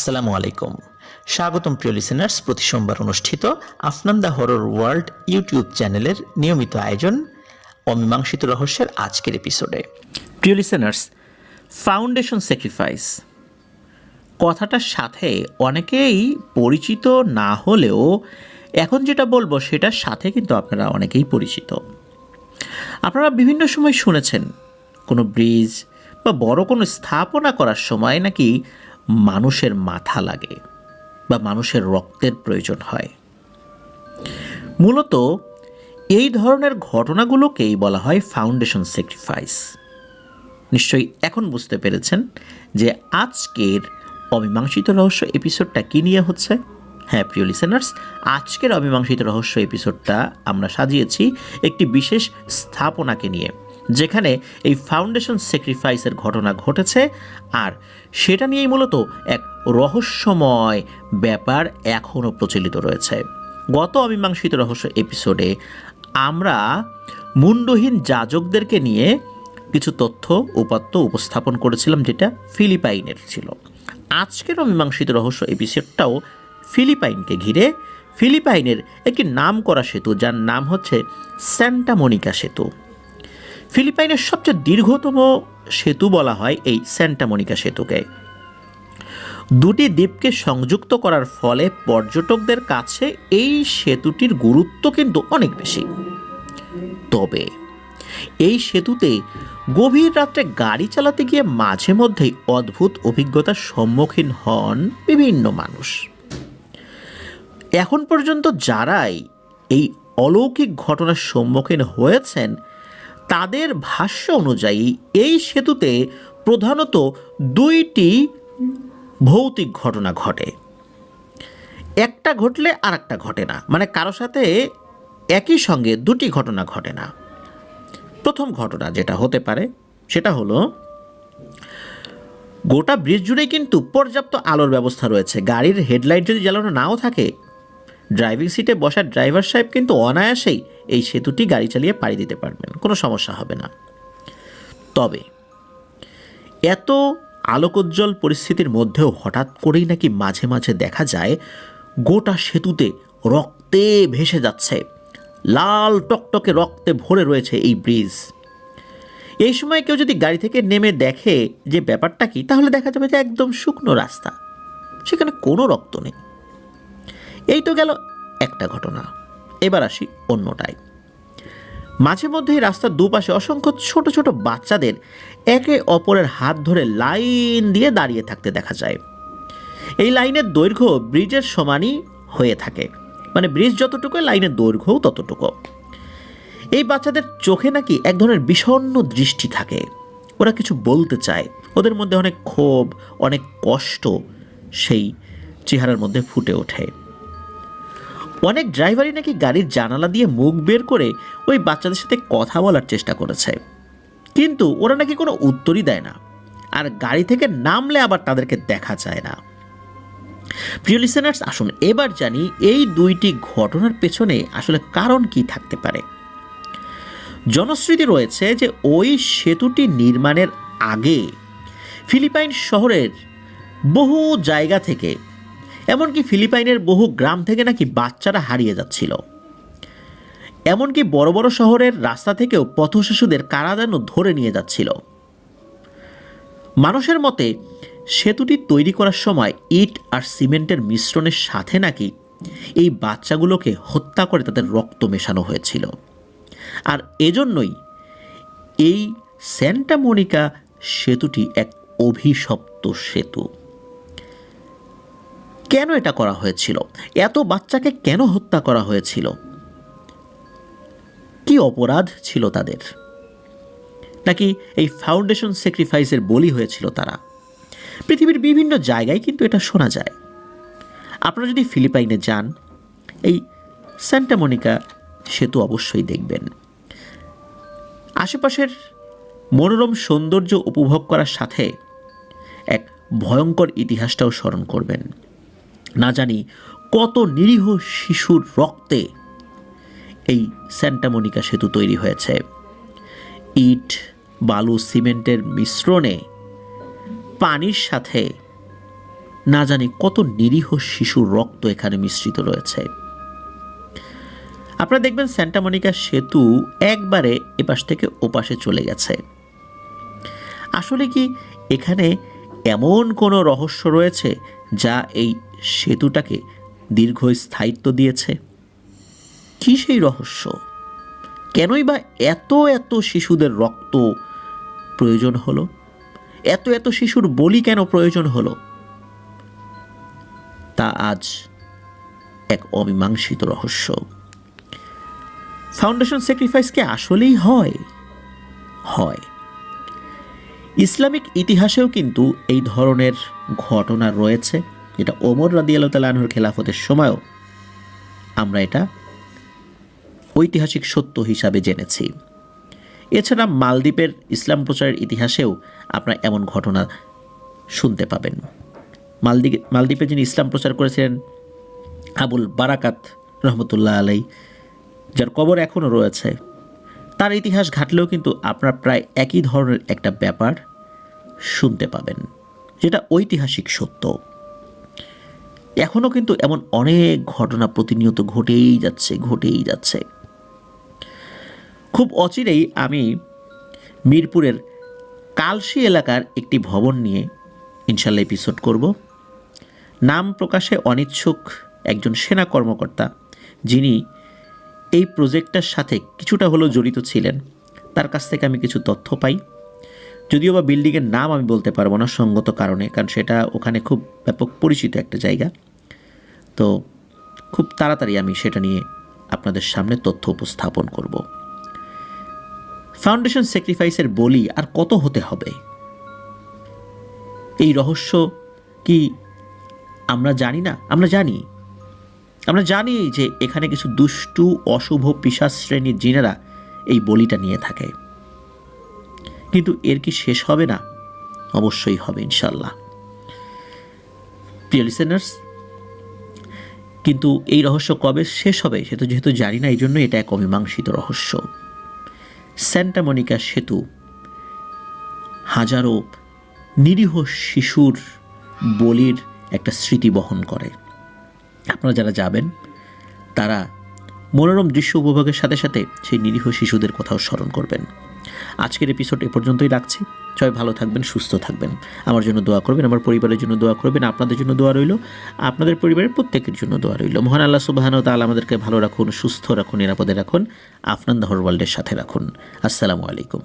আসসালামু আলাইকুম। স্বাগতম প্রিয় লিসেনার্স, প্রতি সোমবার অনুষ্ঠিত Afnan the horror world YouTube চ্যানেলের নিয়মিত আয়োজন অমীমাংসিত রহস্যের আজকের এপিসোডে। প্রিয় লিসেনার্স, ফাউন্ডেশন স্যাক্রিফাইস কথাটার সাথে অনেকেই পরিচিত না হলেও এখন যেটা বলবো সেটার সাথে কিন্তু আপনারা অনেকেই পরিচিত। আপনারা বিভিন্ন সময় শুনেছেন কোনো ব্রিজ বা বড় কোনো স্থাপনা করার সময় নাকি মানুষের মাথা লাগে বা মানুষের রক্তের প্রয়োজন হয়। মূলত এই ধরনের ঘটনাগুলোকেই বলা হয় ফাউন্ডেশন স্যাক্রিফাইস। নিশ্চয়ই এখন বুঝতে পেরেছেন যে আজকের অমীমাংসিত রহস্য এপিসোডটা কী নিয়ে হচ্ছে। হ্যাঁ প্রিয় লিসেনার্স, আজকের অমীমাংসিত রহস্য এপিসোডটা আমরা সাজিয়েছি একটি বিশেষ স্থাপনাকে নিয়ে, যেখানে এই ফাউন্ডেশন স্যাক্রিফাইসের ঘটনা ঘটেছে, আর সেটা নিয়েই মূলত এক রহস্যময় ব্যাপার এখনও প্রচলিত রয়েছে। গত অমীমাংসিত রহস্য এপিসোডে আমরা মুন্ডহীন যাজকদেরকে নিয়ে কিছু তথ্য উপাত্ত উপস্থাপন করেছিলাম, যেটা ফিলিপাইনের ছিল। আজকের অমীমাংসিত রহস্য এপিসোডটাও ফিলিপাইনকে ঘিরে, ফিলিপাইনের একটি নাম করা সেতু যার নাম হচ্ছে স্যান্টা মনিকা সেতু। ফিলিপাইনের সবচেয়ে দীর্ঘতম সেতু বলা হয় এই স্যান্টা মনিকা সেতুকে। দুটি দ্বীপকে সংযুক্ত করার ফলে পর্যটকদের কাছে এই সেতুটির গুরুত্ব কিন্তু অনেক বেশি। তবে এই সেতুতে গভীর রাত্রে গাড়ি চালাতে গিয়ে মাঝে মধ্যেই অদ্ভুত অভিজ্ঞতার সম্মুখীন হন বিভিন্ন মানুষ। এখন পর্যন্ত যারাই এই অলৌকিক ঘটনার সম্মুখীন হয়েছেন তাদের ভাষ্য অনুযায়ী এই সেতুতে প্রধানত দুইটি ভৌতিক ঘটনা ঘটে। একটা ঘটলে আর একটা ঘটে না, মানে কারো সাথে একই সঙ্গে দুটি ঘটনা ঘটে না। প্রথম ঘটনা যেটা হতে পারে সেটা হলো, গোটা ব্রিজ জুড়েই কিন্তু পর্যাপ্ত আলোর ব্যবস্থা রয়েছে। গাড়ির হেডলাইট যদি জ্বালানো নাও থাকে, ড্রাইভিং সিটে বসা ড্রাইভার সাহেব কিন্তু অনায়াসেই এই সেতুটি গাড়ি চালিয়ে পাড়ি দিতে পারবেন, কোনো সমস্যা হবে না। তবে এত আলোকোজ্জ্বল পরিস্থিতির মধ্যেও হঠাৎ করেই নাকি মাঝে মাঝে দেখা যায় গোটা সেতুতে রক্তে ভেসে যাচ্ছে, লাল টকটকে রক্তে ভরে রয়েছে এই ব্রিজ। এই সময় কেউ যদি গাড়ি থেকে নেমে দেখে যে ব্যাপারটা কি, তাহলে দেখা যাবে যে একদম শুকনো রাস্তা, সেখানে কোনো রক্ত নেই। এই তো গেল একটা ঘটনা। এবার আসি অন্যটায়। মাঝে মধ্যেই রাস্তার দুপাশে অসংখ্য ছোট ছোট বাচ্চাদের একে অপরের হাত ধরে লাইন দিয়ে দাঁড়িয়ে থাকতে দেখা যায়। এই লাইনের দৈর্ঘ্য ব্রিজের সমানই হয়ে থাকে, মানে ব্রিজ যতটুকু লাইনের দৈর্ঘ্যও ততটুকু। এই বাচ্চাদের চোখে নাকি এক ধরনের বিষণ্ণ দৃষ্টি থাকে, ওরা কিছু বলতে চায়, ওদের মধ্যে অনেক ক্ষোভ, অনেক কষ্ট সেই চেহারার মধ্যে ফুটে ওঠে। অনেক ড্রাইভারই নাকি গাড়ির জানালা দিয়ে মুখ বের করে ওই বাচ্চাদের সাথে কথা বলার চেষ্টা করেছে, কিন্তু ওরা নাকি কোনো উত্তরই দেয় না, আর গাড়ি থেকে নামলে আবার তাদেরকে দেখা যায় না। প্রিয় লিসেনার্স, আসুন এবার জানি এই দুইটি ঘটনার পেছনে আসলে কারণ কি থাকতে পারে। জনশ্রুতি রয়েছে যে ওই সেতুটি নির্মাণের আগে ফিলিপাইন শহরের বহু জায়গা থেকে, এমনকি ফিলিপাইনের বহু গ্রাম থেকে নাকি বাচ্চারা হারিয়ে যাচ্ছিল। এমনকি বড় বড় শহরের রাস্তা থেকেও পথশিশুদের কারা যেন ধরে নিয়ে যাচ্ছিল। মানুষের মতে সেতুটি তৈরি করার সময় ইট আর সিমেন্টের মিশ্রণের সাথে নাকি এই বাচ্চাগুলোকে হত্যা করে তাদের রক্ত মেশানো হয়েছিল। আর এজন্যই এই স্যান্টা মনিকা সেতুটি এক অভিশপ্ত সেতু। কেন এটা করা হয়েছিল? এত বাচ্চাকে কেন হত্যা করা হয়েছিল? কি অপরাধ ছিল তাদের? নাকি এই ফাউন্ডেশন স্যাক্রিফাইসের বলি হয়েছিল তারা? পৃথিবীর বিভিন্ন জায়গায় কিন্তু এটা শোনা যায়। আপনারা যদি ফিলিপাইনে যান, এই স্যান্টা মনিকা সেতু অবশ্যই দেখবেন। আশেপাশের মনোরম সৌন্দর্য উপভোগ করার সাথে এক ভয়ঙ্কর ইতিহাসটাও স্মরণ করবেন। না জানি কত নিরীহ শিশুর রক্তে এই স্যান্টা মনিকা সেতু তৈরি হয়েছে। ইট, বালু, সিমেন্টের মিশ্রণে পানির সাথে না জানি কত নিরীহ শিশুর রক্ত এখানে মিশ্রিত রয়েছে। আপনারা দেখবেন সান্টা মনিকা সেতু একবারে এপাশ থেকে ওপাশে চলে গেছে। আসলে কি এখানে এমন কোনো রহস্য রয়েছে যা এই সেতুটাকে দীর্ঘস্থায়িত্ব দিয়েছে? কি সেই রহস্য? কেনই বা এত এত শিশুদের রক্ত প্রয়োজন হলো? এত এত শিশুর বলি কেন প্রয়োজন হলো? তা আজ এক অমীমাংসিত রহস্য। ফাউন্ডেশন স্যাক্রিফাইস কি আসলেই হয়? হয়। ইসলামিক ইতিহাসেও কিন্তু এই ধরনের ঘটনা রয়েছে, যেটা ওমর রাদিয়াল্লাহু তাআলা আনহুর খেলাফতের সময়ও আমরা এটা ঐতিহাসিক সত্য হিসাবে জেনেছি। এছাড়া মালদ্বীপের ইসলাম প্রচারের ইতিহাসেও আপনারা এমন ঘটনা শুনতে পাবেন। মালদ্বীপে যিনি ইসলাম প্রচার করেছিলেন আবুল বারাকাত রহমতুল্লাহ আলাই, যার কবর এখনও রয়েছে, তার ইতিহাস ঘাটলেও কিন্তু আপনারা প্রায় একই ধরনের একটা ব্যাপার শুনতে পাবেন, যেটা ঐতিহাসিক সত্য। এখনও কিন্তু এমন অনেক ঘটনা প্রতিনিয়ত ঘটেই যাচ্ছে। খুব অচিরেই আমি মিরপুরের কালশি এলাকার একটি ভবন নিয়ে ইনশাল্লাহ এপিসোড করব। নাম প্রকাশে অনিচ্ছুক একজন সেনা কর্মকর্তা, যিনি এই প্রজেক্টটার সাথে কিছুটা হলেও জড়িত ছিলেন, তার কাছ থেকে আমি কিছু তথ্য পাই। যদিও বা বিল্ডিংয়ের নাম আমি বলতে পারবো না সঙ্গত কারণে, কারণ সেটা ওখানে খুব ব্যাপক পরিচিত একটা জায়গা। তো খুব তাড়াতাড়ি আমি সেটা নিয়ে আপনাদের সামনে তথ্য উপস্থাপন করব। ফাউন্ডেশন স্যাক্রিফাইসের বলি আর কত হতে হবে? এই রহস্য কি আমরা জানি না? আমরা জানি যে এখানে কিছু দুষ্টু অশুভ পিশাচ শ্রেণীর জিনেরা এই বলিটা নিয়ে থাকে, কিন্তু এর কি শেষ হবে না? অবশ্যই হবে ইনশাল্লাহ। প্রিয় লিসেনার্স, কিন্তু এই রহস্য কবে শেষ হবে সেটা যেহেতু জানি না, এই জন্য এটা এক অমীমাংসিত রহস্য। সান্টা মনিকা সেতু হাজারো নিরীহ শিশুর বলির একটা স্মৃতি বহন করে। আপনারা যারা যাবেন তারা মনোরম দৃশ্য উপভোগের সাথে সাথে সেই নিরীহ শিশুদের কথাও স্মরণ করবেন। আজকের এপিসোড এ পর্যন্তই রাখছি। সবাই ভালো থাকবেন, সুস্থ থাকবেন। আমার জন্য দোয়া করবেন, আমার পরিবারের জন্য দোয়া করবেন, আপনাদের জন্য দোয়া রইল, আপনাদের পরিবারের প্রত্যেকের জন্য দোয়া রইল। মহান আল্লাহ সুবহানাহু ওয়া তাআলা আমাদেরকে ভালো রাখুন, সুস্থ রাখুন, নিরাপদে রাখুন, আফনান দ্য ওয়ার্ল্ডের সাথে রাখুন। আসসালামু আলাইকুম।